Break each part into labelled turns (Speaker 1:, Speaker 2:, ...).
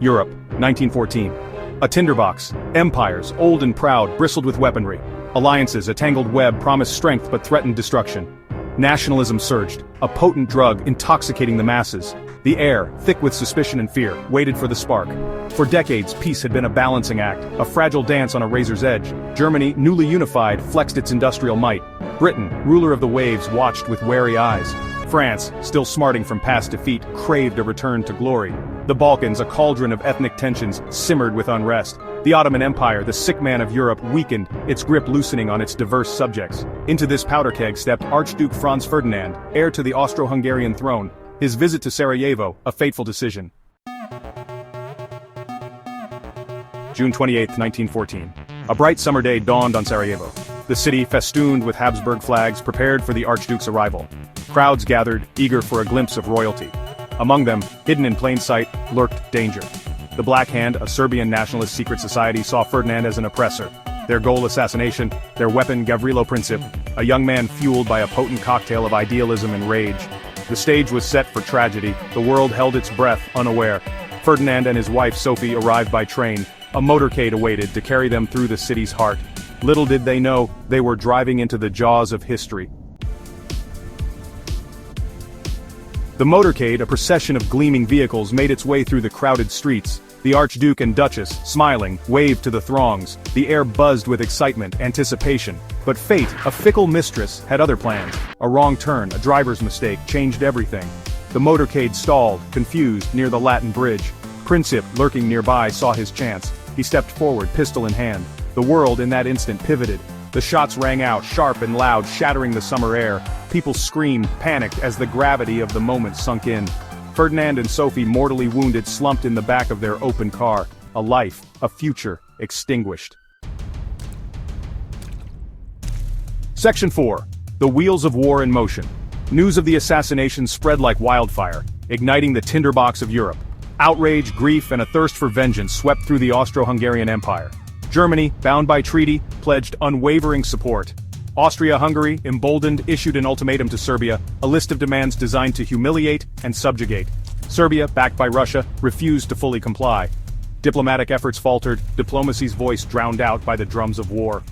Speaker 1: Europe, 1914. A tinderbox. Empires, old and proud, bristled with weaponry. Alliances, a tangled web, promised strength but threatened destruction. Nationalism surged, a potent drug intoxicating the masses. The air, thick with suspicion and fear, waited for the spark. For decades, peace had been a balancing act, a fragile dance on a razor's edge. Germany, newly unified, flexed its industrial might. Britain, ruler of the waves, watched with wary eyes. France, still smarting from past defeat, craved a return to glory. The Balkans, a cauldron of ethnic tensions, simmered with unrest. The Ottoman Empire, the sick man of Europe, weakened, its grip loosening on its diverse subjects. Into this powder keg stepped Archduke Franz Ferdinand, heir to the Austro-Hungarian throne. His visit to Sarajevo, a fateful decision. June 28, 1914. A bright summer day dawned on Sarajevo. The city, festooned with Habsburg flags, prepared for the Archduke's arrival. Crowds gathered, eager for a glimpse of royalty. Among them, hidden in plain sight, lurked danger. The Black Hand, a Serbian nationalist secret society, saw Ferdinand as an oppressor. Their goal, assassination, their weapon, Gavrilo Princip, a young man fueled by a potent cocktail of idealism and rage. The stage was set for tragedy, the world held its breath, unaware. Ferdinand and his wife Sophie arrived by train. A motorcade awaited to carry them through the city's heart. Little did they know, they were driving into the jaws of history. The motorcade, a procession of gleaming vehicles, made its way through the crowded streets. The Archduke and Duchess, smiling, waved to the throngs. The air buzzed with excitement, anticipation. But fate, a fickle mistress, had other plans. A wrong turn, a driver's mistake, changed everything. The motorcade stalled, confused, near the Latin Bridge. Princip, lurking nearby, saw his chance. He stepped forward, pistol in hand. The world in that instant pivoted. The shots rang out, sharp and loud, shattering the summer air. People screamed, panicked, as the gravity of the moment sunk in. Ferdinand and Sophie, mortally wounded, slumped in the back of their open car. A life, a future, extinguished. Section 4. The Wheels of War in Motion. News of the assassination spread like wildfire, igniting the tinderbox of Europe. Outrage, grief, and a thirst for vengeance swept through the Austro-Hungarian Empire. Germany, bound by treaty, pledged unwavering support. Austria-Hungary, emboldened, issued an ultimatum to Serbia, a list of demands designed to humiliate and subjugate. Serbia, backed by Russia, refused to fully comply. Diplomatic efforts faltered, diplomacy's voice drowned out by the drums of war.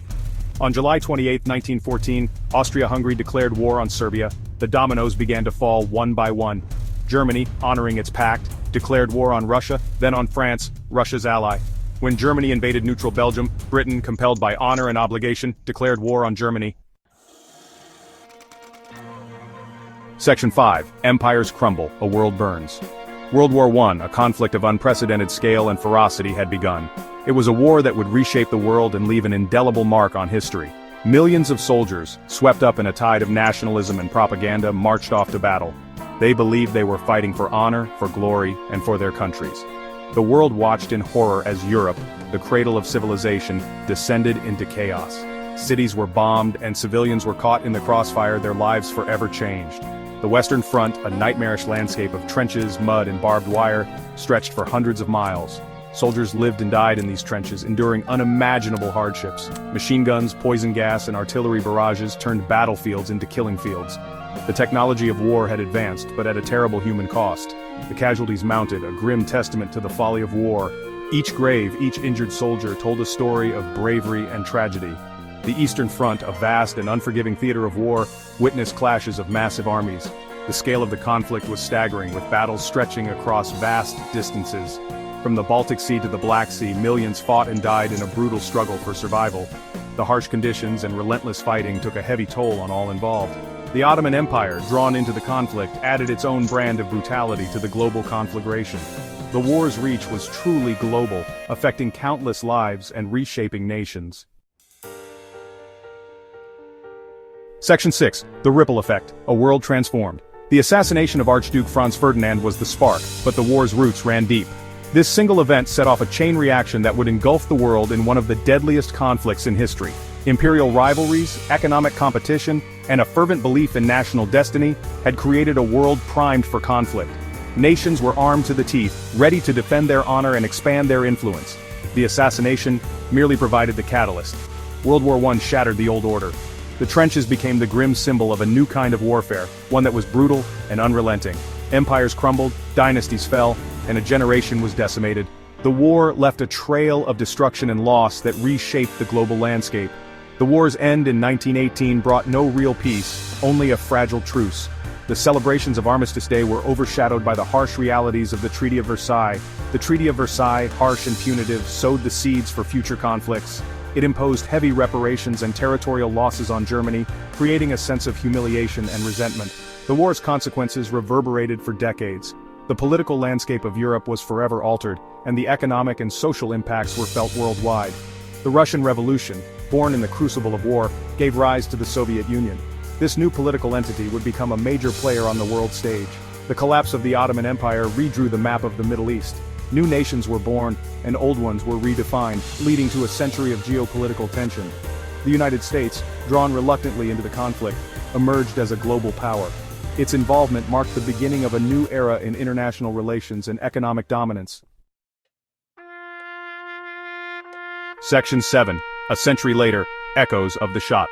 Speaker 1: On July 28, 1914, Austria-Hungary declared war on Serbia. The dominoes began to fall one by one. Germany, honoring its pact, declared war on Russia, then on France, Russia's ally. When Germany invaded neutral Belgium, Britain, compelled by honor and obligation, declared war on Germany. Section 5. Empires crumble, a world burns. World War I, a conflict of unprecedented scale and ferocity, had begun. It was a war that would reshape the world and leave an indelible mark on history. Millions of soldiers, swept up in a tide of nationalism and propaganda, marched off to battle. They believed they were fighting for honor, for glory, and for their countries. The world watched in horror as Europe, the cradle of civilization, descended into chaos. Cities were bombed and civilians were caught in the crossfire, their lives forever changed. The Western Front, a nightmarish landscape of trenches, mud, and barbed wire, stretched for hundreds of miles. Soldiers lived and died in these trenches, enduring unimaginable hardships. Machine guns, poison gas, and artillery barrages turned battlefields into killing fields. The technology of war had advanced, but at a terrible human cost. The casualties mounted, a grim testament to the folly of war. Each grave, each injured soldier told a story of bravery and tragedy. The Eastern Front, a vast and unforgiving theater of war, witnessed clashes of massive armies. The scale of the conflict was staggering, with battles stretching across vast distances. From the Baltic Sea to the Black Sea, millions fought and died in a brutal struggle for survival. The harsh conditions and relentless fighting took a heavy toll on all involved. The Ottoman Empire, drawn into the conflict, added its own brand of brutality to the global conflagration. The war's reach was truly global, affecting countless lives and reshaping nations. Section 6. The Ripple Effect, a world transformed. The assassination of Archduke Franz Ferdinand was the spark, but the war's roots ran deep. This single event set off a chain reaction that would engulf the world in one of the deadliest conflicts in history. Imperial rivalries, economic competition, and a fervent belief in national destiny had created a world primed for conflict. Nations were armed to the teeth, ready to defend their honor and expand their influence. The assassination merely provided the catalyst. World War I shattered the old order. The trenches became the grim symbol of a new kind of warfare, one that was brutal and unrelenting. Empires crumbled, dynasties fell, and a generation was decimated. The war left a trail of destruction and loss that reshaped the global landscape. The war's end in 1918 brought no real peace, only a fragile truce. The celebrations of Armistice Day were overshadowed by the harsh realities of the Treaty of Versailles. The Treaty of Versailles, harsh and punitive, sowed the seeds for future conflicts. It imposed heavy reparations and territorial losses on Germany, creating a sense of humiliation and resentment. The war's consequences reverberated for decades. The political landscape of Europe was forever altered, and the economic and social impacts were felt worldwide. The Russian Revolution, born in the crucible of war, gave rise to the Soviet Union. This new political entity would become a major player on the world stage. The collapse of the Ottoman Empire redrew the map of the Middle East. New nations were born, and old ones were redefined, leading to a century of geopolitical tension. The United States, drawn reluctantly into the conflict, emerged as a global power. Its involvement marked the beginning of a new era in international relations and economic dominance. Section 7. A century later, echoes of the shot.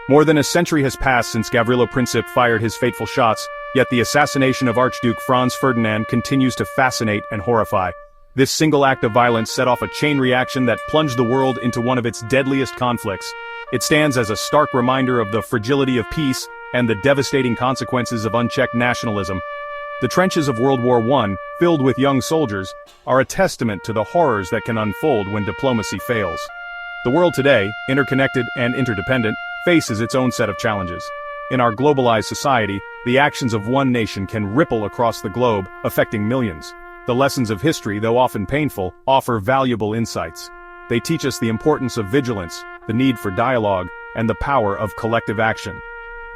Speaker 1: More than a century has passed since Gavrilo Princip fired his fateful shots, yet the assassination of Archduke Franz Ferdinand continues to fascinate and horrify. This single act of violence set off a chain reaction that plunged the world into one of its deadliest conflicts. It stands as a stark reminder of the fragility of peace and the devastating consequences of unchecked nationalism. The trenches of World War I, filled with young soldiers, are a testament to the horrors that can unfold when diplomacy fails. The world today, interconnected and interdependent, faces its own set of challenges. In our globalized society, the actions of one nation can ripple across the globe, affecting millions. The lessons of history, though often painful, offer valuable insights. They teach us the importance of vigilance, the need for dialogue, and the power of collective action.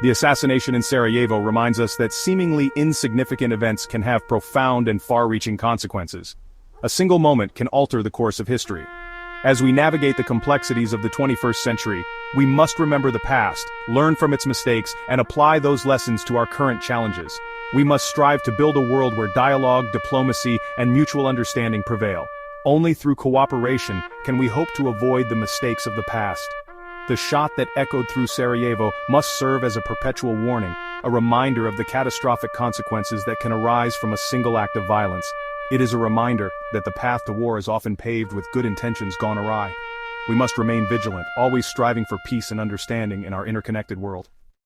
Speaker 1: The assassination in Sarajevo reminds us that seemingly insignificant events can have profound and far-reaching consequences. A single moment can alter the course of history. As we navigate the complexities of the 21st century, we must remember the past, learn from its mistakes, and apply those lessons to our current challenges. We must strive to build a world where dialogue, diplomacy, and mutual understanding prevail. Only through cooperation can we hope to avoid the mistakes of the past. The shot that echoed through Sarajevo must serve as a perpetual warning, a reminder of the catastrophic consequences that can arise from a single act of violence. It is a reminder that the path to war is often paved with good intentions gone awry. We must remain vigilant, always striving for peace and understanding in our interconnected world.